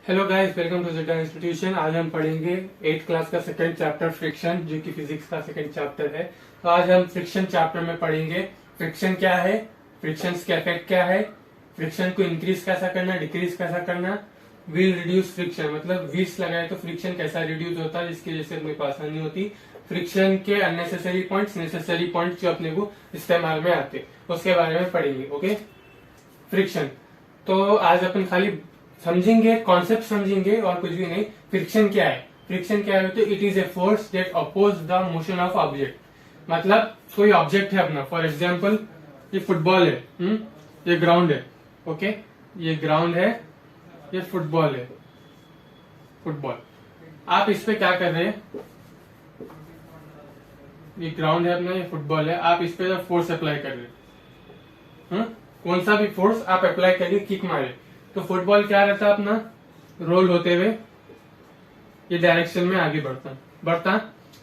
Hello guys, welcome to Jita institution. आज हम पढ़ेंगे 8th क्लास का सेकंड चैप्टर फ्रिक्शन, जो कि फिजिक्स का सेकंड चैप्टर है। तो आज हम फ्रिक्शन चैप्टर में पढ़ेंगे फ्रिक्शन क्या है, फ्रिक्शन के इफेक्ट क्या है, फ्रिक्शन को इंक्रीज कैसा करना, डिक्रीज कैसा करना, व्हील रिड्यूस फ्रिक्शन मतलब व्हील्स लगाए तो फ्रिक्शन कैसा रिड्यूस होता है, जिसकी वजह से अपने को आसानी होती। फ्रिक्शन के अननेसेसरी पॉइंट्स, नेसेसरी पॉइंट्स जो अपने को इस्तेमाल में आते, उसके बारे में पढ़ेंगे। ओके, फ्रिक्शन तो आज अपन खाली समझेंगे, कॉन्सेप्ट समझेंगे और कुछ भी नहीं। फ्रिक्शन क्या है? फ्रिक्शन क्या है तो it is a force that oppose the motion of object. मतलब कोई ऑब्जेक्ट है अपना, फॉर एग्जांपल ये फुटबॉल है, ये ग्राउंड है। ओके, ये ग्राउंड है, ये फुटबॉल है। फुटबॉल, आप इस पे क्या कर रहे हैं? ये ग्राउंड है अपना, ये फुटबॉल है, आप इस पे फोर्स अप्लाई कर रहे हैं। कौन सा भी फोर्स आप अप्लाई करके किक मारे तो फुटबॉल क्या रहता है अपना, रोल होते हुए ये डायरेक्शन में आगे बढ़ता।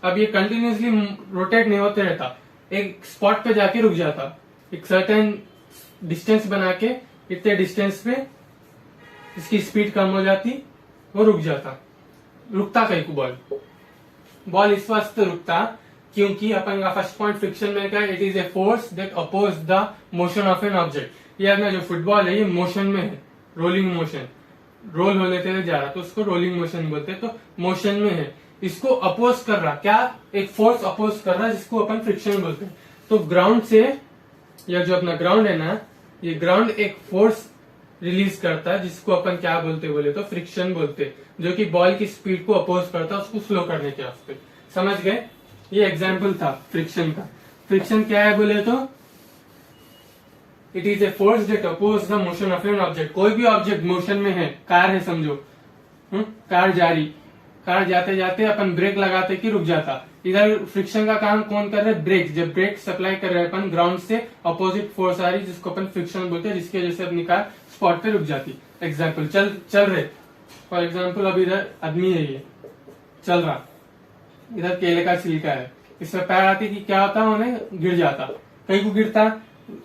अब ये कंटिन्यूसली रोटेट नहीं होते रहता, एक स्पॉट पे जाके रुक जाता, एक सर्टेन डिस्टेंस बना के, इतने डिस्टेंस पे इसकी स्पीड कम हो जाती, वो रुक जाता। रुकता कहीं को बॉल इस वास्ते रुकता क्योंकि अपन का फर्स्ट पॉइंट फ्रिक्शन में क्या है, it is a force that oppose the motion of an object. ये अपना जो फुटबॉल है ये मोशन में है, रोलिंग मोशन, रोल हो लेते हुए जा रहा तो उसको रोलिंग मोशन बोलते हैं। तो मोशन में है, इसको अपोज कर रहा, क्या एक फोर्स अपोज कर रहा जिसको अपन फ्रिक्शन बोलते हैं। तो ग्राउंड से, या जो अपना ग्राउंड है ना, ये ग्राउंड एक फोर्स रिलीज करता है जिसको अपन क्या बोलते बोले तो फ्रिक्शन बोलते, जो कि बॉल की स्पीड को अपोज करता है उसको स्लो करने के वास्ते। समझ गए? ये एग्जाम्पल था फ्रिक्शन का। फ्रिक्शन क्या है बोले तो it is a force that oppose the motion of an object. कोई भी ऑब्जेक्ट मोशन में है, कार है समझो, कार जा रही, कार जाते जाते अपन ब्रेक लगाते कि रुक जाता। इधर फ्रिक्शन का काम कौन कर रहे हैं? ब्रेक। जब ब्रेक सप्लाई कर रहे हैं अपन, ग्राउंड से अपोजिट फोर्स आ रही जिसको अपन फ्रिक्शन बोलते हैं, जिसकी वजह से अपनी कार स्पॉट पे रुक जाती। एग्जाम्पल, चल रहे, फॉर एग्जाम्पल अब इधर आदमी है, ये चल रहा, इधर केले का छिलका है, इसमें पैर आती कि क्या होता, उन्हें गिर जाता। कहीं को गिरता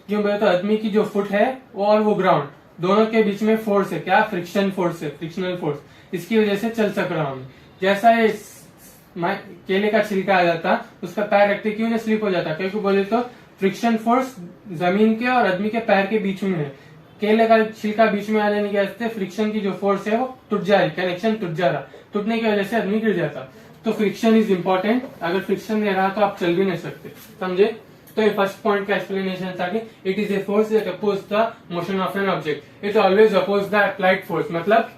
क्यों बोले तो आदमी की जो फुट है वो और वो ग्राउंड दोनों के बीच में फोर्स है, क्या? फ्रिक्शन फोर्स है, फ्रिक्शनल फोर्स। इसकी वजह से चल सक रहा हूं। जैसा ये केले का छिलका आ जाता, उसका पैर रखते क्यों नहीं स्लिप हो जाता? क्योंकि बोले तो फ्रिक्शन फोर्स जमीन के और आदमी के पैर के बीच में है। केले का छिलका बीच में आ जाने के वजह फ्रिक्शन की जो फोर्स है वो टूट जा रही, कनेक्शन टूट जा रहा, टूटने की वजह से आदमी गिर जाता। तो फ्रिक्शन इज इंपॉर्टेंट। अगर फ्रिक्शन नहीं रहा तो आप चल भी नहीं सकते। समझे? तो ये फर्स्ट पॉइंट का एक्सप्लेनेशन था कि it is a force that oppose the motion of an object. It always oppose the applied force. मतलब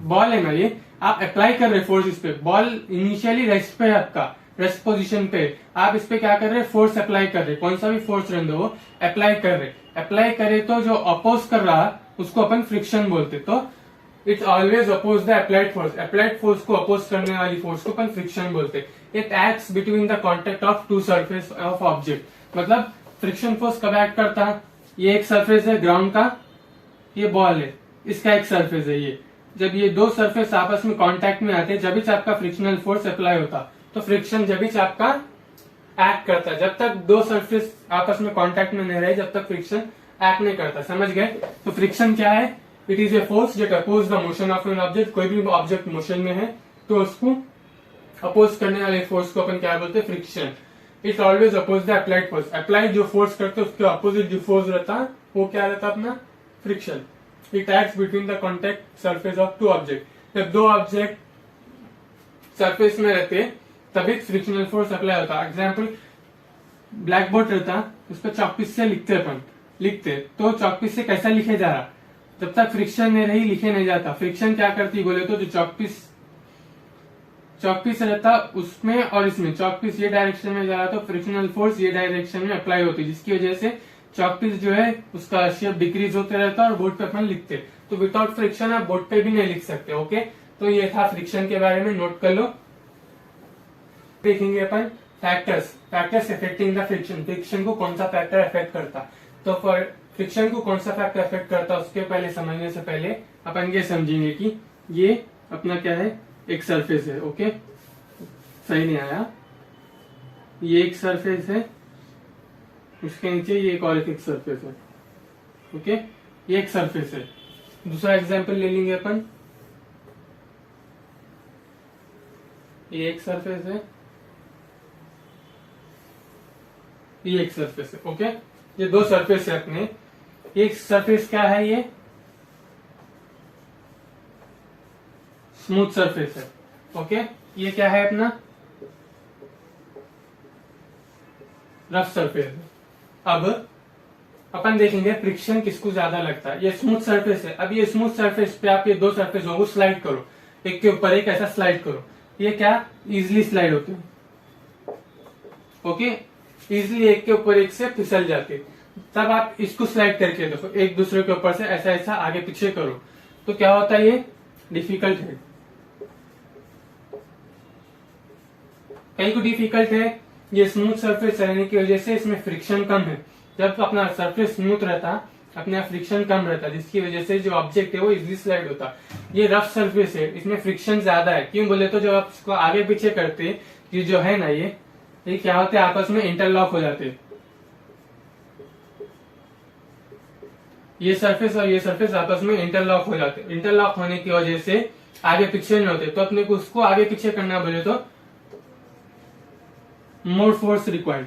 बॉल है ना, ये आप अप्लाई कर रहे फोर्स इस पे, बॉल इनिशियली रेस्ट पे है आपका, रेस्ट पोजीशन पे, आप इस पे क्या कर रहे हैं? फोर्स अप्लाई कर रहे, कौन सा भी फोर्स रहने दो, वो अप्लाई कर रहे। अप्लाई करे तो जो अपोज कर रहा उसको अपन फ्रिक्शन बोलते। तो it always oppose the applied force. Applied force को अपोज करने वाली फोर्स को अपन फ्रिक्शन बोलते। It acts between the contact of two surface of object. मतलब फ्रिक्शन फोर्स कब एक्ट करता? ये एक सरफेस है ग्राउंड का, ये बॉल है, इसका एक सरफेस है ये। जब ये दो सरफेस आपस में कांटेक्ट में आते, जब भी आपका फ्रिक्शनल फोर्स अप्लाई होता, तो फ्रिक्शन जब भी आपका एक्ट करता। जब तक दो सरफेस आपस में कांटेक्ट में नहीं रहे, जब तक फ्रिक्शन एक्ट नहीं करता। समझ गए? तो फ्रिक्शन क्या है? It is a force that oppose the motion of an object. कोई भी ऑब्जेक्ट मोशन में है तो उसको अपोज करने वाले फोर्स को अपन क्या बोलते हैं? Friction. It always oppose the applied force. Applied जो फोर्स करते हैं उसके अपोजिट जो फोर्स रहता है वो क्या रहता है? अपना friction. It acts between the contact surface of two object. जब दो ऑब्जेक्ट सरफेस में रहते तभी फ्रिक्शनल फोर्स अप्लाई होता। एग्जाम्पल, ब्लैक बोर्ड रहता, उस पर चॉकपीस से लिखते अपन, लिखते तो चॉकपीस से कैसा लिखे जा रहा, जब तक फ्रिक्शन नहीं रही लिखे नहीं जाता। फ्रिक्शन क्या करती बोले तो जो चॉकपीस रहता उसमें और इसमें, चॉकपीस ये डायरेक्शन में जा रहा तो फ्रिक्शनल फोर्स ये डायरेक्शन में अप्लाई होती, जिसकी वजह से चॉकपीस जो है उसका शेप डिक्रीज होते रहता और बोर्ड पे अपन लिखते। तो विदाउट फ्रिक्शन आप बोर्ड पे भी नहीं लिख सकते। ओके, तो ये था फ्रिक्शन के बारे में, नोट कर लो। देखेंगे अपन factors affecting the friction. Friction को कौन सा फैक्टर अफेक्ट करता, तो फॉर फ्रिक्शन को कौन सा फैक्टर अफेक्ट करता उसके पहले समझने से पहले अपन ये समझेंगे कि ये अपना क्या है, एक सरफेस है। ओके, सही नहीं आया, ये एक सरफेस है, उसके नीचे ये एक और एक सरफेस है। ओके, ये एक सरफेस है। दूसरा एग्जांपल ले लेंगे अपन, ये एक सरफेस है, ये एक सरफेस है। ओके, ये दो सरफेस है अपने। एक सरफेस क्या है, ये स्मूथ सरफेस है। ओके, ये क्या है अपना रफ सरफेस है। अब अपन देखेंगे फ्रिक्शन किसको ज्यादा लगता है। ये स्मूथ सरफेस है। अब ये स्मूथ सरफेस पे आप ये दो सरफेस को स्लाइड करो, एक के ऊपर एक ऐसा स्लाइड करो, ये क्या इजिली स्लाइड होते हैं। ओके, इजिली एक के ऊपर एक से फिसल जाते। तब आप इसको स्लाइड करके देखो, एक दूसरे के ऊपर से ऐसा ऐसा आगे पीछे करो, तो क्या होता है, ये डिफिकल्ट है। कहीं को डिफिकल्ट है, ये स्मूथ सरफेस रहने की वजह से इसमें फ्रिक्शन कम है। जब अपना सरफेस स्मूथ रहता, अपने आप फ्रिक्शन कम रहता, जिसकी वजह से जो ऑब्जेक्ट है वो इजिली स्लाइड होता। ये रफ सरफेस है, इसमें फ्रिक्शन ज्यादा है। क्यों बोले तो जब आप इसको आगे पीछे करते, ये जो है ना, ये क्या होते हैं, आपस में इंटरलॉक हो जाते। ये सरफेस और ये सरफेस आपस में इंटरलॉक हो जाते। इंटरलॉक होने की वजह से आगे पीछे नहीं होते। तो अपने को उसको आगे पीछे करना बोले तो मोर फोर्स रिक्वायर्ड।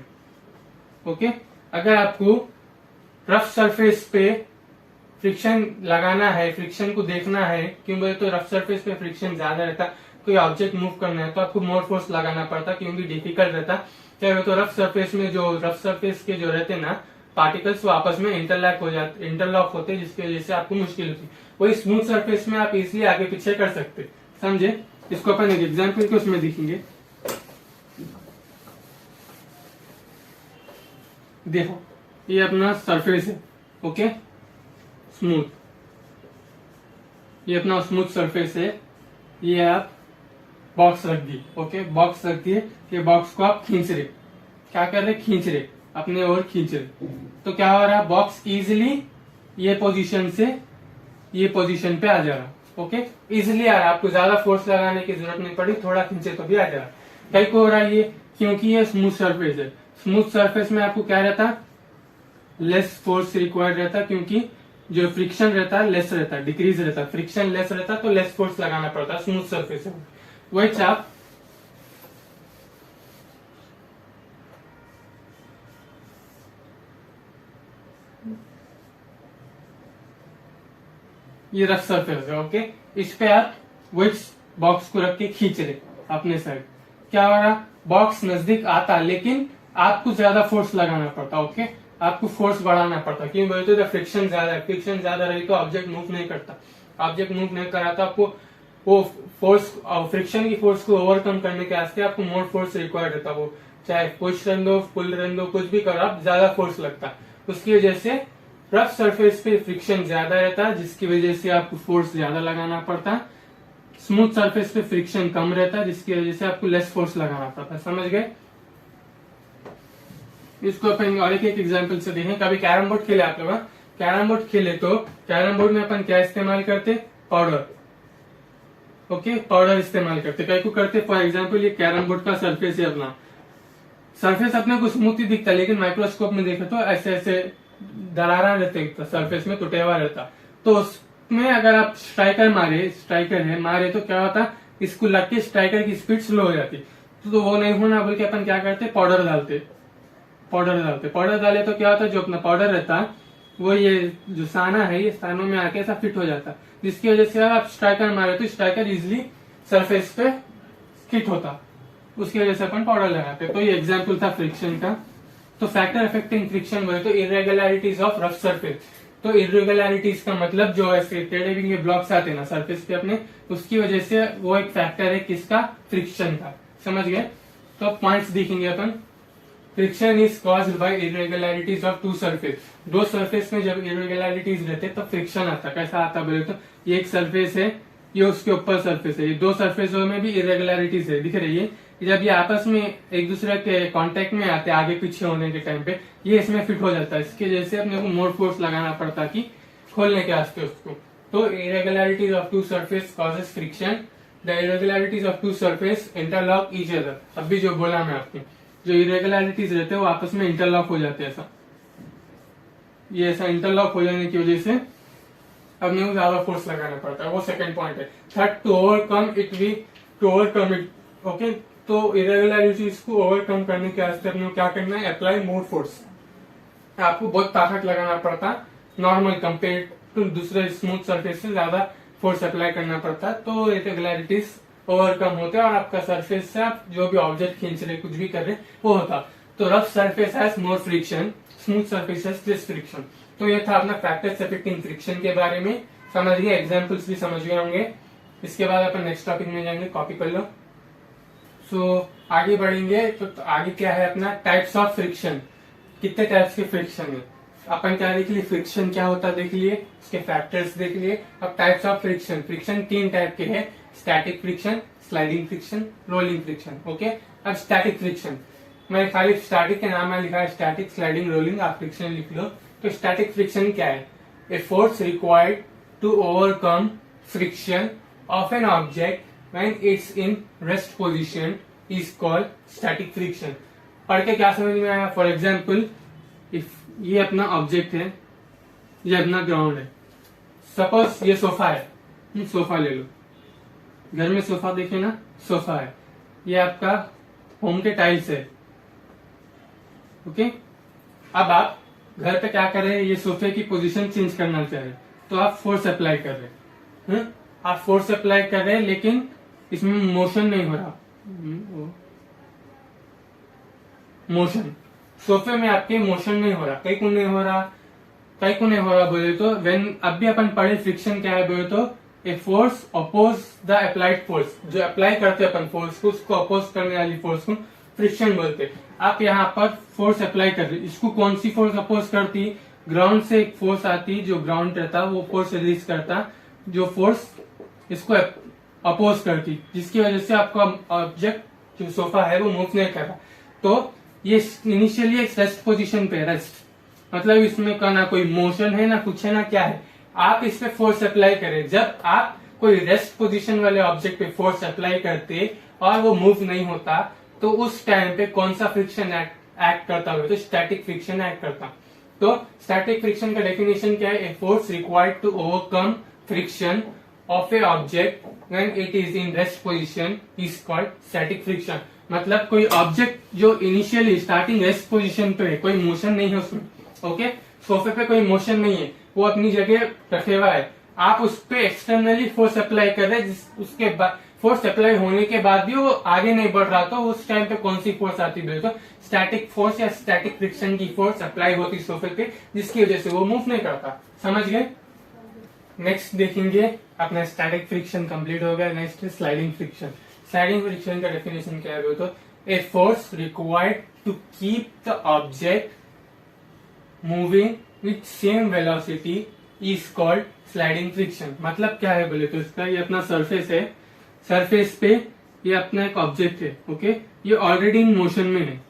ओके, अगर आपको रफ सरफेस पे फ्रिक्शन लगाना है, फ्रिक्शन को देखना है, क्यों बोले तो रफ सरफेस पे फ्रिक्शन ज्यादा रहता, कोई ऑब्जेक्ट मूव करना है तो आपको मोर फोर्स लगाना पड़ता, क्योंकि डिफिकल्ट रहता। क्या हो तो रफ सरफेस में जो रफ सरफेस के जो रहते ना पार्टिकल्स, वो आपस में इंटरलॉक होते, जिसकी वजह से आपको मुश्किल होती। वही स्मूथ सरफेस में आप इजिली आगे पीछे कर सकते। समझे? इसको अपन एक एग्जाम्पल के उसमें देखेंगे। देखो, ये अपना सरफेस है। ओके, स्मूथ, ये अपना स्मूथ सरफेस है। ये आप बॉक्स रख दी। ओके, बॉक्स रख दिए, ये बॉक्स को आप खींच रहे, क्या कर रहे, खींच रहे, अपने ओर खींच रहे। तो क्या हो रहा है, बॉक्स इजिली ये पोजीशन से ये पोजीशन पे आ जा रहा। ओके, इजिली आ रहा, आपको ज्यादा फोर्स लगाने की जरूरत नहीं पड़ी, थोड़ा खींचे तो भी आ जा रहा। कहीं को हो रहा है ये, क्योंकि ये स्मूथ सरफेस है। स्मूथ सरफेस में आपको क्या रहता, लेस फोर्स रिक्वायर्ड रहता, क्योंकि जो फ्रिक्शन रहता है लेस रहता, डिक्रीज रहता, फ्रिक्शन लेस रहता, तो लेस फोर्स लगाना पड़ता स्मूथ सरफेस में। वही चाप ये रफ सरफेस है। ओके, इस पे आप वही बॉक्स को रख के खींच रहे अपने साइड। क्या हो रहा, बॉक्स नजदीक आता, लेकिन आपको ज्यादा फोर्स लगाना पड़ता। ओके, आपको फोर्स बढ़ाना पड़ता। क्यों बोलते तो फ्रिक्शन ज्यादा है, फ्रिक्शन ज्यादा रही तो ऑब्जेक्ट मूव नहीं करता। ऑब्जेक्ट मूव नहीं करा तो आपको वो फोर्स, फ्रिक्शन की फोर्स को ओवरकम करने के वास्ते आपको मोर फोर्स रिक्वायर्ड रहता। वो चाहे पुश रन दो, पुल रन दो, कुछ भी करो आप, ज्यादा फोर्स लगता। उसकी वजह से रफ सरफेस पे फ्रिक्शन ज्यादा रहता, जिसकी वजह से आपको फोर्स ज्यादा लगाना पड़ता। स्मूथ सरफेस पे फ्रिक्शन कम रहता, जिसकी वजह से आपको लेस फोर्स लगाना पड़ता। समझ गए? इसको अपन और एक एग्जांपल से देखें। कभी कैरम बोर्ड खेले आप लोग? कैरम बोर्ड खेले तो कैरम बोर्ड में अपन क्या इस्तेमाल करते, पाउडर। ओके, पाउडर इस्तेमाल करते। कई को करते, फॉर एग्जांपल ये कैरम बोर्ड का सरफेस है अपना, सरफेस अपने को स्मूथ ही दिखता, लेकिन माइक्रोस्कोप में देखे तो ऐसे ऐसे दरारा रहते सरफेस में, टूटा हुआ रहता। तो उसमें अगर आप स्ट्राइकर मारे तो क्या होता, इसको लग के स्ट्राइकर की स्पीड स्लो हो जाती। तो वो नहीं होना बोल के अपन क्या करते, पाउडर डालते। पाउडर डाले तो क्या होता, जो अपना पाउडर रहता वो ये जो साना है, ये सानों में आके ऐसा फिट हो जाता, जिसकी वजह से आप स्ट्राइकर मारे तो स्ट्राइकर इजिली सरफेस पे फिट होता। उसकी वजह से अपन पाउडर लगाते। तो ये एग्जाम्पल था फ्रिक्शन का। तो फैक्टर अफेक्टिंग फ्रिक्शन बोले तो इरेगुलरिटीज ऑफ रफ सरफेस। तो इरेगुलरिटीज का मतलब जो ऐसे टेढ़े बिंगे ब्लॉक्स आते हैं ना सरफेस पे अपने, उसकी वजह से वो एक फैक्टर है किसका, फ्रिक्शन का। समझ गए? तो पॉइंट्स देखेंगे अपन। Friction is caused by irregularities of two surface. दो सरफेस में जब इरेगुलरिटीज रहते तो फ्रिक्शन आता। कैसा आता बोले तो ये एक सरफेस है, ये उसके ऊपर सरफेस है, ये दो सरफेसों में भी इरेगुलरिटीज है, दिख रही है। जब ये आपस में एक दूसरे के कांटेक्ट में आते आगे पीछे होने के टाइम पे, ये इसमें फिट हो जाता है। इसकी वजह से अपने को मोर फोर्स लगाना पड़ता कि खोलने के वास्ते उसको। तो irregularities of two surface causes friction. The irregularities of two surface interlock each other. अभी जो बोला मैं आपको, जो इरेगुलरिटीज रहते हैं वो आपस में इंटरलॉक हो जाते हैं। ऐसा ये ऐसा इंटरलॉक हो जाने की वजह से अपने को ज्यादा फोर्स लगाना पड़ता है। वो सेकंड पॉइंट है। Third, to overcome it okay, तो इरेगुलरिटीज को ओवरकम करने के वास्ते अपने को क्या करना है, अप्लाई मोर फोर्स। आपको बहुत ताकत लगाना पड़ता, नॉर्मल कंपेयर टू दूसरे स्मूथ सरफेस से ज्यादा फोर्स अप्लाई करना पड़ता, तो इरेगुलरिटीज ओवरकम होते हैं और आपका सरफेस से आप जो भी ऑब्जेक्ट खींच रहे कुछ भी कर रहे वो होता। तो rough surface has more friction, smooth surface has less friction. तो ये था अपना फैक्टर्स अफेक्टिंग फ्रिक्शन के बारे में, समझ गए, एग्जांपल्स भी समझ गए होंगे। इसके बाद अपन नेक्स्ट टॉपिक में जाएंगे, कॉपी कर लो। सो आगे बढ़ेंगे तो आगे क्या है अपना टाइप्स ऑफ फ्रिक्शन, कितने टाइप्स के फ्रिक्शन है अपन क्या देख लिए, फ्रिक्शन क्या होता है देख लिए, उसके फैक्टर्स देख लिए। अब types of friction, friction 3 type के हैं, static friction, sliding friction, rolling friction. Okay, अब स्टैटिक फ्रिक्शन, मैं खाली स्टैटिक के नाम में लिखा है, स्टैटिक, स्लाइडिंग, रोलिंग, आप फ्रिक्शन लिख लो। तो स्टैटिक फ्रिक्शन क्या है, a force required to overcome friction of an object when it's in rest position is called static friction. पढ़ के क्या समझ में आया, फॉर एग्जाम्पल इफ ये अपना ऑब्जेक्ट है, ये अपना ग्राउंड है, सपोज ये सोफा है, सोफा ले लो, घर में सोफा देखे ना, सोफा है, ये आपका होम के टाइल्स है। ओके, अब आप घर पे क्या कर रहे हैं, ये सोफे की पोजीशन चेंज करना चाह रहे हैं, तो आप फोर्स अप्लाई कर रहे हैं, आप फोर्स अप्लाई कर रहे हैं, लेकिन इसमें मोशन नहीं हो रहा, मोशन सोफे में आपके मोशन नहीं हो रहा, कहीं को नहीं हो रहा, कहीं को नहीं हो रहा बोले तो व्हेन, अब भी अपन पढ़े फ्रिक्शन क्या है बोले तो a force oppose the applied force, जो अप्लाई करते अपन फोर्स को, उसको अपोज करने वाली फोर्स को फ्रिक्शन बोलते। आप यहाँ पर फोर्स अप्लाई कर रहे, इसको कौन सी फोर्स अपोज करती, ग्राउंड से एक फोर्स आती, जो ग्राउंड रहता वो फोर्स रिलीज करता, जो फोर्स इसको अपोज करती, जिसकी वजह से आपका ऑब्जेक्ट जो सोफा है वो मूव नहीं कर रहा। तो ये इनिशियली एक रेस्ट पोजीशन पे, रेस्ट मतलब इसमें का ना कोई मोशन है ना कुछ है ना क्या है, आप इस पे फोर्स अप्लाई करें। जब आप कोई रेस्ट पोजीशन वाले ऑब्जेक्ट पे फोर्स अप्लाई करते और वो मूव नहीं होता, तो उस टाइम पे कौन सा फ्रिक्शन एक्ट करता हुआ, तो स्टैटिक फ्रिक्शन एक्ट करता। तो स्टैटिक फ्रिक्शन का डेफिनेशन क्या है, a force required to overcome friction of a object when it is in rest position is called static friction. मतलब कोई ऑब्जेक्ट जो इनिशियली स्टार्टिंग रेस्ट पोजीशन पे है, कोई मोशन नहीं है उसमें, ओके, सोफे पे कोई मोशन नहीं है, वो अपनी जगह रखे हुआ है, आप उस पे एक्सटर्नली फोर्स अप्लाई कर रहे हैं, उसके बाद फोर्स अप्लाई होने के बाद भी वो आगे नहीं बढ़ रहा, तो उस टाइम पे कौन सी फोर्स आती है, तो स्टैटिक फोर्स या स्टैटिक फ्रिक्शन की फोर्स अप्लाई होती सोफे पे, जिसकी वजह से वो मूव नहीं करता। समझ गए। नेक्स्ट देखेंगे अपना स्टैटिक फ्रिक्शन कंप्लीट हो गया, next sliding friction. Sliding friction का डेफिनेशन क्या है, तो a force required to keep the object moving with same velocity is called sliding friction. मतलब क्या है बोले तो इसका, ये अपना सरफेस है, सरफेस पे ये अपना एक ऑब्जेक्ट है, ओके, ये ऑलरेडी इन मोशन में है,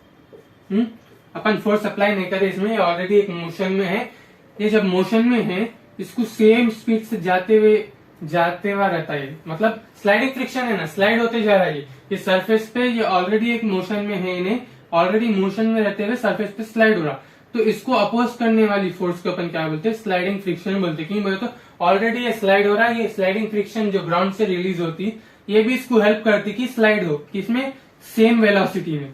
अपन फोर्स अप्लाई नहीं करे इसमें, ये ऑलरेडी एक मोशन में है। ये जब मोशन में है, इसको सेम स्पीड से जाते हुआ रहता है, मतलब स्लाइडिंग फ्रिक्शन है ना, स्लाइड होते जा रहा है, ये सरफेस पे, ये ऑलरेडी एक मोशन में है, इन्हें ऑलरेडी मोशन में रहते हुए सरफेस पे स्लाइड हो रहा, तो इसको अपोज करने वाली फोर्स को अपन क्या बोलते हैं, स्लाइडिंग फ्रिक्शन बोलते हैं। क्यों बोले तो ऑलरेडी ये स्लाइड हो रहा है, ये स्लाइडिंग फ्रिक्शन जो ग्राउंड से रिलीज होती, ये भी इसको हेल्प करती कि स्लाइड हो, किसमें, सेम वेलोसिटी में,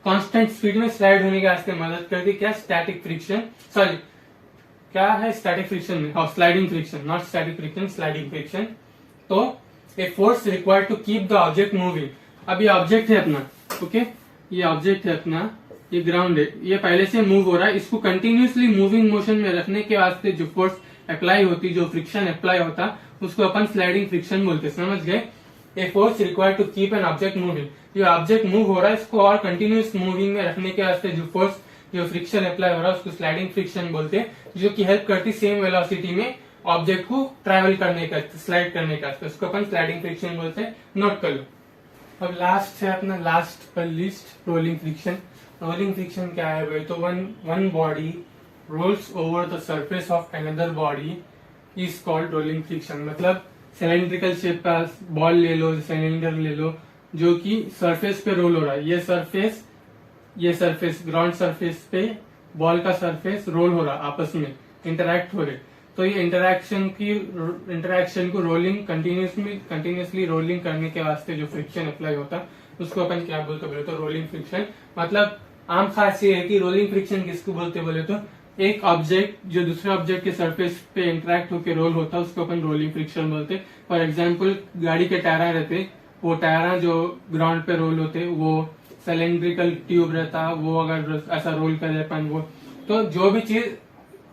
कांस्टेंट स्पीड में स्लाइड होने के वास्ते मदद करती। क्या, स्टैटिक फ्रिक्शन, सॉरी क्या है, स्टैटिक फ्रिक्शन में, और sliding friction, not static friction, sliding friction. तो a force required to keep the object moving. अब ये ऑब्जेक्ट है अपना, ओके, ये ऑब्जेक्ट है अपना, ये ग्राउंड है, ये पहले से मूव हो रहा है, इसको कंटिन्यूसली मूविंग मोशन में रखने के वास्ते जो फोर्स अप्लाई होती, जो फ्रिक्शन अप्लाई होता, उसको अपन स्लाइडिंग फ्रिक्शन बोलते। समझ गए। A force required to keep an object moving, ये ऑब्जेक्ट मूव हो रहा है, इसको और कंटिन्यूस मूविंग में रखने के वास्ते जो फोर्स, जो फ्रिक्शन अप्लाई हो रहा है, उसको स्लाइडिंग फ्रिक्शन बोलते हैं, जो कि हेल्प करती सेम वेलोसिटी में ऑब्जेक्ट को ट्रैवल करने का, स्लाइड करने का, तो उसको अपन स्लाइडिंग फ्रिक्शन बोलते हैं। नोट कर लो। अब लास्ट है अपना, लास्ट पर list, rolling friction. Rolling friction क्या है भाई, तो one body rolls over the surface of another body is called rolling friction. मतलब सिलेंड्रिकल शेप का बॉल ले लो, सिलेंडर ले लो, जो कि सरफेस पे रोल हो रहा है, ये सरफेस ग्राउंड सरफेस पे बॉल का सरफेस रोल हो रहा, आपस में इंटरैक्ट हो रहे, तो ये इंटरैक्शन को रोलिंग, कंटिन्यूसली रोलिंग करने के वास्ते जो फ्रिक्शन अप्लाई होता, उसको अपन क्या बोलते बोले तो रोलिंग फ्रिक्शन। मतलब आम खास ये है कि रोलिंग फ्रिक्शन किसको बोलते बोले तो एक ऑब्जेक्ट जो दूसरे ऑब्जेक्ट के सरफेस पे इंटरेक्ट होकर रोल होता है उसको अपन रोलिंग फ्रिक्शन बोलते। फॉर एग्जाम्पल गाड़ी के टायर रहते, वो टायर जो ग्राउंड पे रोल होते वो सिलेंड्रिकल ट्यूब रहता, वो अगर ऐसा रोल करे अपन वो, तो जो भी चीज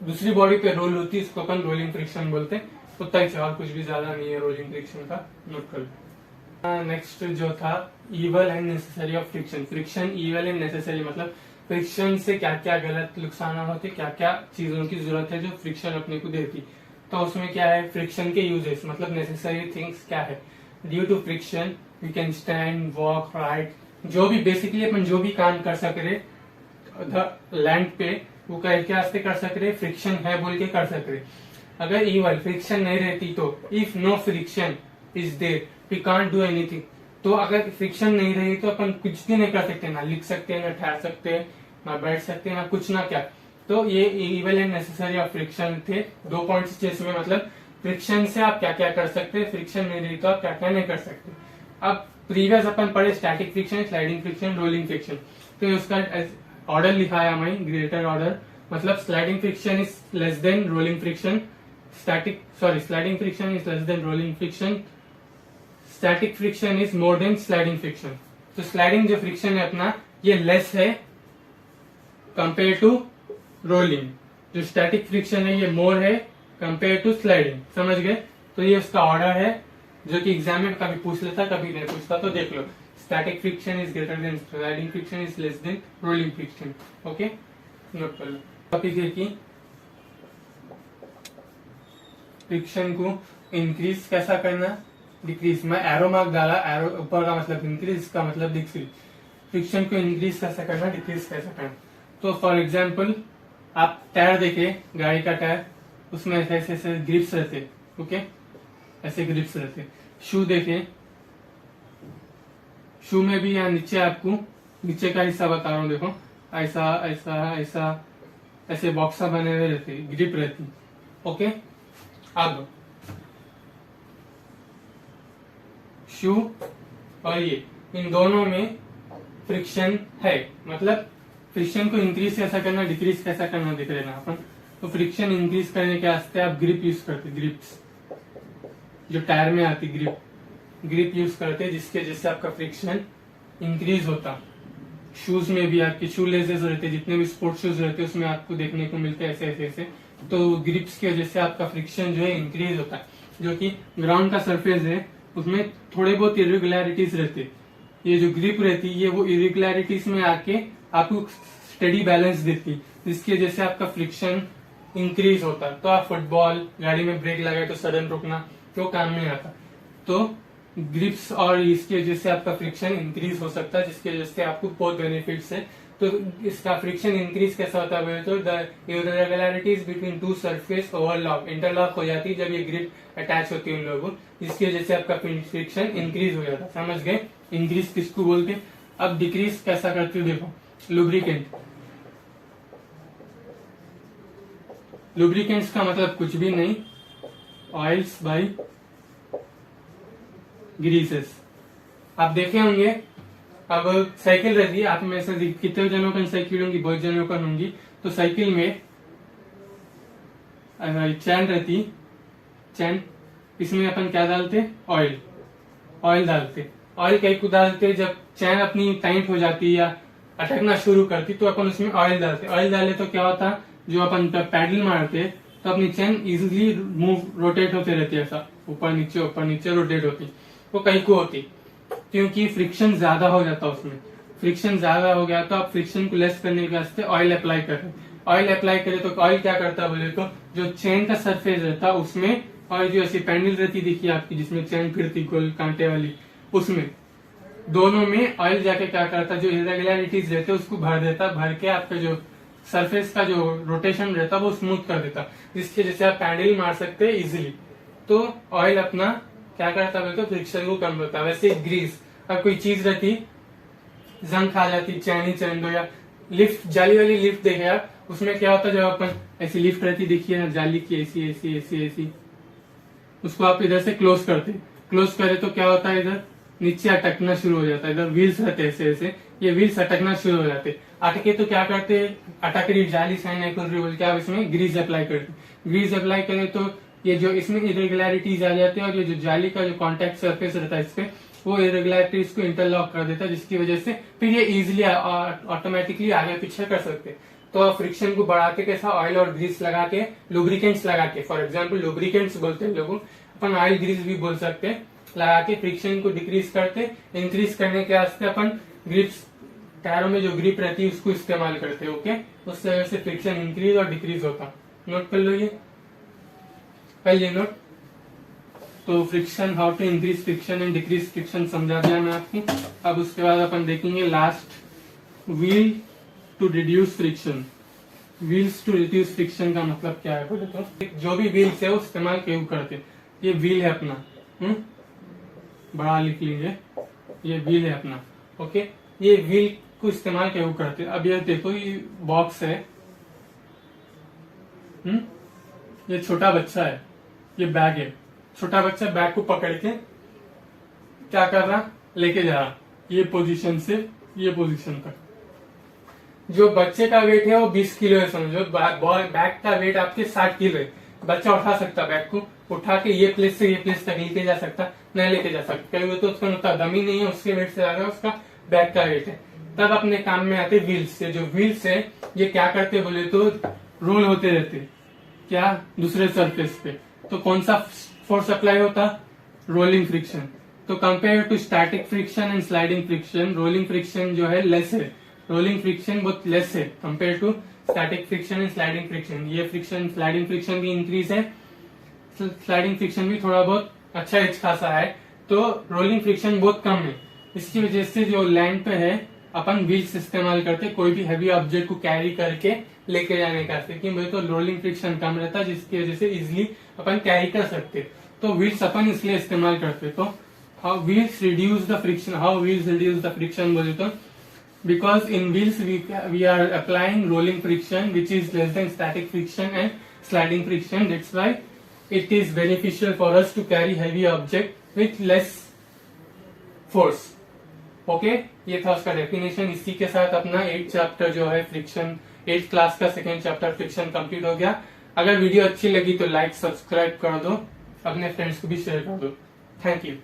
दूसरी बॉडी पे रोल होती है इसको अपन रोलिंग फ्रिक्शन बोलते। उतना ही और कुछ भी ज्यादा नहीं है रोलिंग फ्रिक्शन का, नोट कर लो। नेक्स्ट जो था evil and necessary of friction. Friction evil and necessary मतलब फ्रिक्शन से क्या क्या गलत नुकसान होते, क्या क्या चीजों की जरूरत है जो फ्रिक्शन अपने को देती। तो उसमें क्या है फ्रिक्शन के यूजेस, मतलब नेसेसरी थिंग्स क्या है। Due to friction we can stand, walk, right, जो भी बेसिकली अपन जो भी काम कर सक रहे लैंड पे वो क्या कर सक रहे, फ्रिक्शन है बोल के कर सक रहे। अगर इवल फ्रिक्शन नहीं रहती तो if no friction is there we can't do anything. तो अगर फ्रिक्शन नहीं रही तो अपन कुछ भी नहीं कर सकते, ना लिख सकते, ना ठहर सकते, ना बैठ सकते, ना कुछ ना क्या। तो ये evil and necessary of friction थे, 2 पॉइंट्स जिसमें मतलब फ्रिक्शन से आप क्या क्या कर सकते हैं, फ्रिक्शन नहीं रही तो आप क्या क्या नहीं कर सकते। अब प्रीवियस अपन पढ़े static friction, sliding friction, rolling friction, तो उसका ऑर्डर लिखाया मैं ग्रेटर ऑर्डर, मतलब sliding friction is less than rolling friction, sliding friction is less than rolling friction, static friction is more than sliding friction. तो sliding जो friction है अपना ये लेस है कंपेयर टू रोलिंग, जो स्टैटिक फ्रिक्शन है ये मोर है कंपेयर टू स्लाइडिंग। समझ गए? तो ये उसका ऑर्डर है जो कि एग्जाम में कभी पूछ लेता कभी नहीं पूछता, तो देख लो static friction is greater than sliding friction is less than rolling friction. Okay, note कर लो। टॉपिक है कि फ्रिक्शन को इंक्रीज कैसा करना, डिक्रीज। मैं एरो मार्क डाला, एरो ऊपर का मतलब इंक्रीज का मतलब डिक्रीज। फ्रिक्शन को इंक्रीज कैसे करना, डिक्रीज कैसे करना। तो फॉर एग्जाम्पल आप टायर देखे गाड़ी का टायर, उसमें ऐसे ऐसे ग्रिप्स रहते, ओके, ऐसे ग्रिप्स रहते। शू देखे, शू में भी यहाँ नीचे आपको नीचे का हिस्सा बता रहा हूँ, देखो ऐसा ऐसा ऐसा ऐसे बॉक्सा बने हुए रहते, ग्रिप रहती। ओके, अब शू और ये इन दोनों में फ्रिक्शन है, मतलब फ्रिक्शन को इंक्रीज कैसा करना, डिक्रीज कैसा करना देख लेना अपन। तो फ्रिक्शन इंक्रीज करने के वास्ते आप ग्रिप यूज करते, ग्रिप्स जो टायर में आती ग्रिप यूज करते जिसके जिससे आपका फ्रिक्शन इंक्रीज होता। शूज में भी आपके शू लेसेस रहते, जितने भी स्पोर्ट्स शूज रहते उसमें आपको देखने को मिलते हैं ऐसे ऐसे ऐसे। तो ग्रिप्स की वजह से आपका फ्रिक्शन जो है इंक्रीज होता है। जो कि ग्राउंड का सरफेस है उसमें थोड़े बहुत इरेगुलरिटीज रहते, ये जो ग्रिप रहती है ये वो इरेगुलरिटीज में आके आपको स्टेडी बैलेंस देती, जिसकी वजह से आपका फ्रिक्शन इंक्रीज होता। तो आप फुटबॉल, गाड़ी में ब्रेक लगाए तो सडन रुकना तो काम में आता। तो ग्रिप्स और इसकी वजह से आपका फ्रिक्शन इंक्रीज हो सकता है, जिसकी वजह से आपको बहुत बेनिफिट्स है। तो इसका फ्रिक्शन इंक्रीज कैसा होता है तो the irregularities between two surface overlock, interlock हो जाती है जब ये ग्रिप अटैच होती है उन लोगों, जिसकी वजह से आपका फ्रिक्शन इंक्रीज हो जाता है। समझ गए? इंक्रीज किसको बोलते। अब डिक्रीज कैसा करते हो, देखो लुब्रिकेंट। लुब्रिकेंट्स का मतलब कुछ भी नहीं, ऑयल्स बाई ग्रीसेस। आप देखे होंगे, अब साइकिल रहती है, आप में से कितने जनों का साइकिल होंगी, बहुत जनों का होंगी। तो साइकिल में चैन रहती, चैन, इसमें अपन क्या डालते, ऑयल, ऑयल डालते। ऑयल कहीं को डालते जब चैन अपनी टाइट हो जाती है या अटकना शुरू करती तो अपन उसमें ऑयल डालते। ऑयल डाले तो क्या होता, जो अपन पैडल मारते तो अपनी चैन इजिली मूव रोटेट होते रहती है, ऐसा ऊपर नीचे रोटेट होती। वो कहीं को होती क्योंकि फ्रिक्शन ज्यादा हो जाता उसमें। फ्रिक्शन ज्यादा हो गया तो आप फ्रिक्शन को लेस करने के वास्ते ऑयल अप्लाई करें। ऑयल अप्लाई करें तो ऑयल क्या करता बोले तो जो चेन का सरफेस रहता उसमें, और जो ऐसी पैंडल रहती देखिए आपकी जिसमें चेन फिरती गोल कांटे वाली, उसमें दोनों में ऑयल जाके क्या करता, जो इरेगुलरिटीज रहते उसको भर देता, भर के आपका जो सरफेस का जो रोटेशन रहता वो स्मूथ कर देता, जिसके जैसे आप पैडल मार सकते हैं इजिली। तो ऑयल अपना क्या करता है तो फ्रिक्शन को कम करता है। वैसे ग्रीस, अब कोई चीज रहती जंग खा जाती, चैन दो या लिफ्ट, जाली वाली लिफ्ट देखे आप, उसमें क्या होता है जब अपन ऐसी लिफ्ट रहती देखिए ना जाली की, ऐसी ऐसी ऐसी ऐसी, उसको आप इधर से क्लोज करते, क्लोज करे तो क्या होता है इधर नीचे अटकना शुरू हो जाता है। इधर व्हील्स रहते ऐसे ऐसे, ये व्हील्स अटकना शुरू हो जाते। अटके तो क्या करते, अटक रही जाली साइन नहीं खुल रही बोल के आप इसमें ग्रीस अप्लाई करते। ग्रीस अप्लाई करें तो ये जो इसमें इरेगुलरिटीज आ जाती है और ये जो जाली का जो कॉन्टेक्ट सरफेस रहता है इस पे, वो इरेगुलरिटीज को इंटरलॉक कर देता है, जिसकी वजह से फिर ये इजिली ऑटोमेटिकली आगे पीछे कर सकते। तो फ्रिक्शन को बढ़ा के कैसा, ऑयल और ग्रीस लगा के, लुब्रिकेंट्स लगा के, फॉर एग्जाम्पल लुब्रिकेंट्स बोलते हैं लोग, अपन ऑयल ग्रीस भी बोल सकते हैं, लगा के फ्रिक्शन को डिक्रीज करते। इंक्रीज करने के वास्ते अपन ग्रिप्स, टायरों में जो ग्रिप रहती है उसको इस्तेमाल करते हैं। ओके, उस वजह से फ्रिक्शन इंक्रीज और डिक्रीज होता। नोट कर लो ये, पहले नोट। तो friction, how to increase friction and decrease friction समझा दिया मैं आपको। अब उसके बाद अपन देखेंगे last, wheel to reduce friction. Wheels to reduce friction का मतलब क्या है बोले तो, जो भी व्हील्स है वो इस्तेमाल क्यों करते। ये व्हील है अपना, बड़ा लिख लीजिए, ये व्हील है अपना। ओके, ये व्हील को इस्तेमाल क्यों करते। अब ये देखो, ये बॉक्स है, ये छोटा बच्चा है, ये बैग है, छोटा बच्चा बैग को पकड़ के क्या कर रहा, लेके जा रहा, ये पोजीशन से ये पोजीशन तक। जो बच्चे का वेट है वो 20 किलो है समझो, बैग का वेट आपके 60 किलो है। बच्चा उठा सकता बैग को, उठा के ये प्लेस से ये प्लेस तक लेके जा सकता, नहीं लेके जा सकता, क्योंकि तो उसका उतना दम ही नहीं है, उसके वेट से ज्यादा उसका बैग का वेट है। तब अपने काम में आते व्हील्स से। जो व्हील्स है ये क्या करते बोले तो, रोल होते रहते क्या, दूसरे सरफेस पे। तो कौन सा फोर्स अप्लाई होता, रोलिंग फ्रिक्शन। तो compare to static friction and sliding friction, rolling friction जो है लेस है, रोलिंग फ्रिक्शन बहुत लेस है compare to static friction and sliding friction. ये फ्रिक्शन, स्लाइडिंग फ्रिक्शन भी इंक्रीज है, स्लाइडिंग फ्रिक्शन भी थोड़ा बहुत अच्छा एच खासा है, तो रोलिंग फ्रिक्शन बहुत कम है। इसकी वजह से जो लैंड पे है अपन व्हील्स इस्तेमाल करते, कोई भी हैवी ऑब्जेक्ट को कैरी करके लेके जाने का, क्योंकि तो रोलिंग फ्रिक्शन कम रहता है, जिसकी वजह से इजिली अपन कैरी कर सकते। तो व्हील्स अपन इसलिए इस्तेमाल करते। तो how wheels reduce the friction, how wheels reduce the friction बोले तो, because in wheels we are applying rolling friction which is less than static friction and sliding friction. That's why it is beneficial for us to carry heavy object with less force. Okay, ये था उसका definition. इसी के साथ अपना 8th chapter जो है friction, 8th class का 2nd चैप्टर फ्रिक्शन कंप्लीट हो गया। अगर वीडियो अच्छी लगी तो लाइक सब्सक्राइब कर दो, अपने फ्रेंड्स को भी शेयर कर दो। Thank you.